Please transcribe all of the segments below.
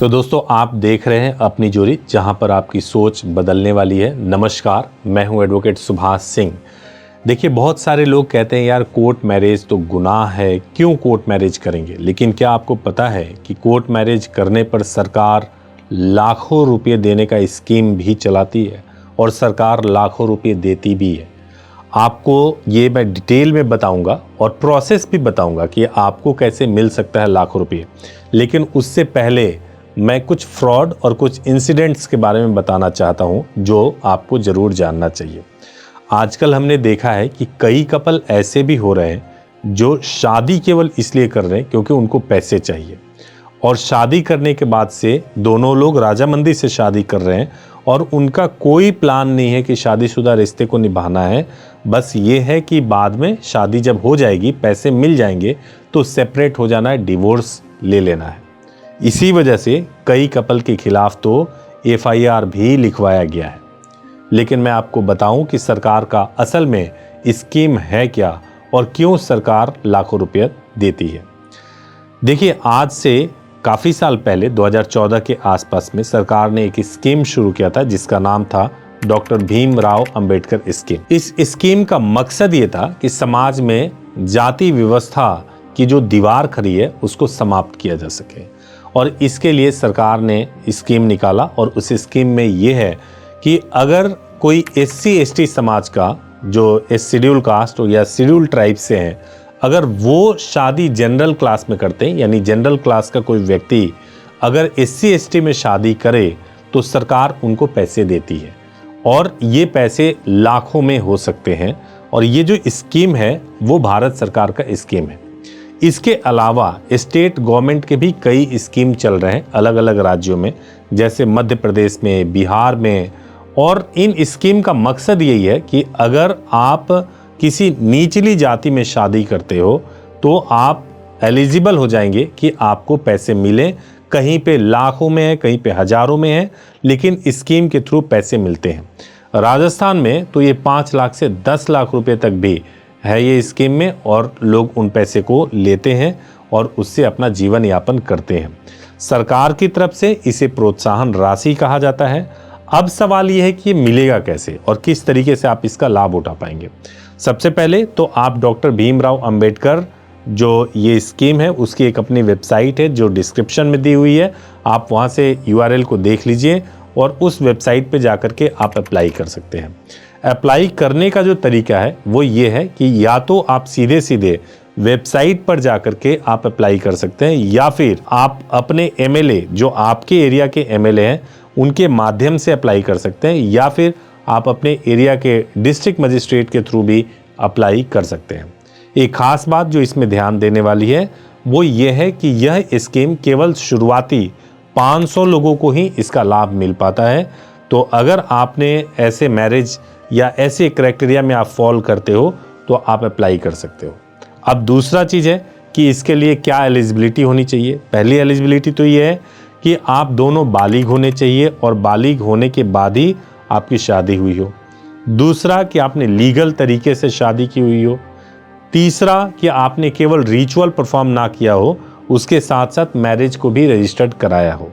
तो दोस्तों आप देख रहे हैं अपनी जोड़ी, जहां पर आपकी सोच बदलने वाली है। नमस्कार, मैं हूं एडवोकेट सुभाष सिंह। देखिए, बहुत सारे लोग कहते हैं यार कोर्ट मैरिज तो गुनाह है, क्यों कोर्ट मैरिज करेंगे। लेकिन क्या आपको पता है कि कोर्ट मैरिज करने पर सरकार लाखों रुपये देने का स्कीम भी चलाती है और सरकार लाखों रुपये देती भी है। आपको ये मैं डिटेल में बताऊंगा और प्रोसेस भी बताऊंगा कि आपको कैसे मिल सकता है लाखों रुपये। लेकिन उससे पहले मैं कुछ फ्रॉड और कुछ इंसिडेंट्स के बारे में बताना चाहता हूं जो आपको ज़रूर जानना चाहिए। आजकल हमने देखा है कि कई कपल ऐसे भी हो रहे हैं जो शादी केवल इसलिए कर रहे हैं क्योंकि उनको पैसे चाहिए, और शादी करने के बाद से दोनों लोग राजामंदी से शादी कर रहे हैं और उनका कोई प्लान नहीं है कि शादीशुदा रिश्ते को निभाना है। बस ये है कि बाद में शादी जब हो जाएगी, पैसे मिल जाएंगे तो सेपरेट हो जाना है, डिवोर्स ले लेना है। इसी वजह से कई कपल के खिलाफ तो FIR भी लिखवाया गया है। लेकिन मैं आपको बताऊं कि सरकार का असल में स्कीम है क्या और क्यों सरकार लाखों रुपये देती है। देखिए, आज से काफ़ी साल पहले 2014 के आसपास में सरकार ने एक स्कीम शुरू किया था जिसका नाम था डॉक्टर भीमराव अंबेडकर स्कीम। इस स्कीम का मकसद ये था कि समाज में जाति व्यवस्था की जो दीवार खड़ी है उसको समाप्त किया जा सके, और इसके लिए सरकार ने स्कीम निकाला। और उस स्कीम में ये है कि अगर कोई SC ST समाज का जो शेड्यूल कास्ट या शेड्यूल ट्राइब से हैं, अगर वो शादी जनरल क्लास में करते हैं, यानी जनरल क्लास का कोई व्यक्ति अगर SC ST में शादी करे तो सरकार उनको पैसे देती है, और ये पैसे लाखों में हो सकते हैं। और ये जो स्कीम है वो भारत सरकार का स्कीम है। इसके अलावा स्टेट गवर्नमेंट के भी कई स्कीम चल रहे हैं अलग अलग राज्यों में, जैसे मध्य प्रदेश में, बिहार में। और इन स्कीम का मकसद यही है कि अगर आप किसी निचली जाति में शादी करते हो तो आप एलिजिबल हो जाएंगे कि आपको पैसे मिले। कहीं पे लाखों में है, कहीं पे हजारों में है, लेकिन स्कीम के थ्रू पैसे मिलते हैं। राजस्थान में तो ये 5 लाख से 10 लाख रुपए तक भी है ये स्कीम में, और लोग उन पैसे को लेते हैं और उससे अपना जीवन यापन करते हैं। सरकार की तरफ से इसे प्रोत्साहन राशि कहा जाता है। अब सवाल ये है कि ये मिलेगा कैसे और किस तरीके से आप इसका लाभ उठा पाएंगे। सबसे पहले तो आप डॉक्टर भीमराव अंबेडकर जो ये स्कीम है उसकी एक अपनी वेबसाइट है जो डिस्क्रिप्शन में दी हुई है, आप वहाँ से URL को देख लीजिए और उस वेबसाइट पे जाकर के आप अप्लाई कर सकते हैं। अप्लाई करने का जो तरीका है वो ये है कि या तो आप सीधे सीधे वेबसाइट पर जाकर के आप अप्लाई कर सकते हैं, या फिर आप अपने MLA जो आपके एरिया के MLA हैं उनके माध्यम से अप्लाई कर सकते हैं, या फिर आप अपने एरिया के डिस्ट्रिक्ट मजिस्ट्रेट के थ्रू भी अप्लाई कर सकते हैं। एक खास बात जो इसमें ध्यान देने वाली है वो ये है कि यह स्कीम केवल शुरुआती 500 लोगों को ही इसका लाभ मिल पाता है। तो अगर आपने ऐसे मैरिज या ऐसे क्राइटेरिया में आप फॉल करते हो तो आप अप्लाई कर सकते हो। अब दूसरा चीज़ है कि इसके लिए क्या एलिजिबिलिटी होनी चाहिए। पहली एलिजिबिलिटी तो ये है कि आप दोनों बालिग होने चाहिए और बालिग होने के बाद ही आपकी शादी हुई हो। दूसरा कि आपने लीगल तरीके से शादी की हुई हो। तीसरा कि आपने केवल रिचुअल परफॉर्म ना किया हो, उसके साथ साथ मैरिज को भी रजिस्टर्ड कराया हो।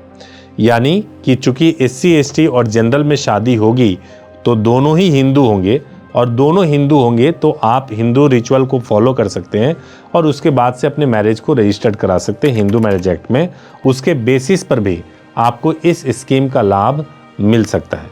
यानी कि चूंकि SC ST और जनरल में शादी होगी तो दोनों ही हिंदू होंगे, और दोनों हिंदू होंगे तो आप हिंदू रिचुअल को फॉलो कर सकते हैं और उसके बाद से अपने मैरिज को रजिस्टर्ड करा सकते हैं हिंदू मैरिज एक्ट में। उसके बेसिस पर भी आपको इस स्कीम का लाभ मिल सकता है।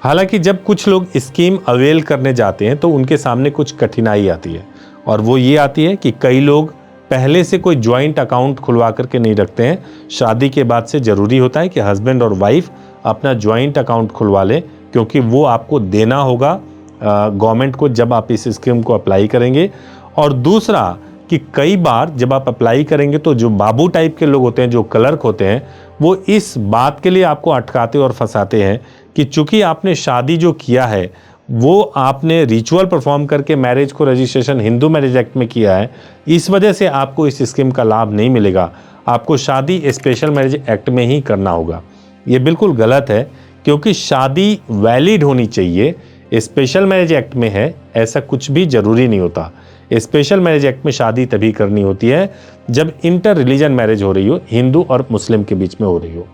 हालांकि जब कुछ लोग स्कीम अवेल करने जाते हैं तो उनके सामने कुछ कठिनाई आती है, और वो ये आती है कि कई लोग पहले से कोई ज्वाइंट अकाउंट खुलवा करके नहीं रखते हैं। शादी के बाद से ज़रूरी होता है कि हस्बैंड और वाइफ अपना ज्वाइंट अकाउंट खुलवा लें, क्योंकि वो आपको देना होगा गवर्नमेंट को जब आप इस स्कीम को अप्लाई करेंगे। और दूसरा कि कई बार जब आप अप्लाई करेंगे तो जो बाबू टाइप के लोग होते हैं, जो क्लर्क होते हैं, वो इस बात के लिए आपको अटकाते और फंसाते हैं कि चूंकि आपने शादी जो किया है वो आपने रिचुअल परफॉर्म करके मैरिज को रजिस्ट्रेशन हिंदू मैरिज एक्ट में किया है, इस वजह से आपको इस स्कीम का लाभ नहीं मिलेगा। आपको शादी स्पेशल मैरिज एक्ट में ही करना होगा। ये बिल्कुल गलत है, क्योंकि शादी वैलिड होनी चाहिए। स्पेशल मैरिज एक्ट में है ऐसा कुछ भी ज़रूरी नहीं होता। स्पेशल मैरिज एक्ट में शादी तभी करनी होती है जब इंटर रिलीजन मैरिज हो रही हो, हिंदू और मुस्लिम के बीच में हो रही हो।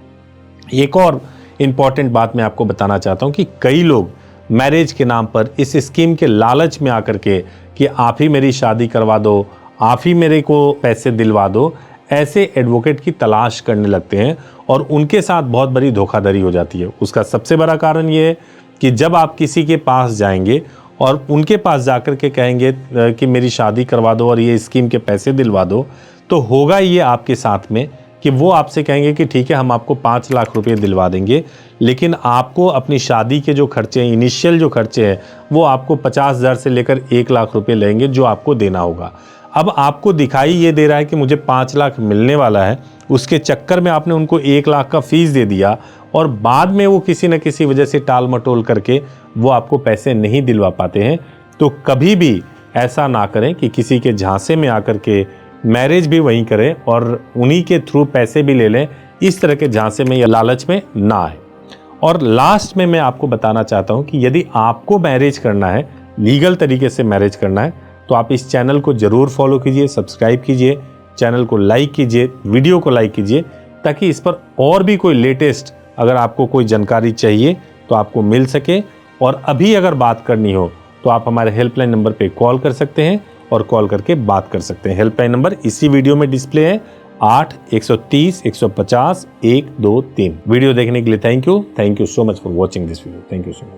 एक और इम्पॉर्टेंट बात मैं आपको बताना चाहता हूँ कि कई लोग मैरिज के नाम पर इस स्कीम के लालच में आकर के कि आप ही मेरी शादी करवा दो, आप ही मेरे को पैसे दिलवा दो, ऐसे एडवोकेट की तलाश करने लगते हैं और उनके साथ बहुत बड़ी धोखाधड़ी हो जाती है। उसका सबसे बड़ा कारण ये है कि जब आप किसी के पास जाएंगे और उनके पास जाकर के कहेंगे कि मेरी शादी करवा दो और ये स्कीम के पैसे दिलवा दो, तो होगा ये आपके साथ में कि वो आपसे कहेंगे कि ठीक है हम आपको 5 लाख रुपए दिलवा देंगे, लेकिन आपको अपनी शादी के जो खर्चे हैं, इनिशियल जो खर्चे हैं, वो आपको 50,000 से लेकर 1 लाख रुपए लेंगे जो आपको देना होगा। अब आपको दिखाई ये दे रहा है कि मुझे 5 लाख मिलने वाला है, उसके चक्कर में आपने उनको 1 लाख का फीस दे दिया और बाद में वो किसी न किसी वजह से टाल मटोल करके वो आपको पैसे नहीं दिलवा पाते हैं। तो कभी भी ऐसा ना करें कि किसी के झांसे में आकर के मैरिज भी वहीं करें और उन्हीं के थ्रू पैसे भी ले लें। इस तरह के झांसे में या लालच में ना आए। और लास्ट में मैं आपको बताना चाहता हूं कि यदि आपको मैरिज करना है, लीगल तरीके से मैरिज करना है, तो आप इस चैनल को ज़रूर फॉलो कीजिए, सब्सक्राइब कीजिए, चैनल को लाइक कीजिए, वीडियो को लाइक कीजिए, ताकि इस पर और भी कोई लेटेस्ट अगर आपको कोई जानकारी चाहिए तो आपको मिल सके। और अभी अगर बात करनी हो तो आप हमारे हेल्पलाइन नंबर पे कॉल कर सकते हैं और कॉल करके बात कर सकते हैं। हेल्पलाइन नंबर इसी वीडियो में डिस्प्ले है, 8-130-150-123। वीडियो देखने के लिए thank you so much for watching this video. Thank you so much.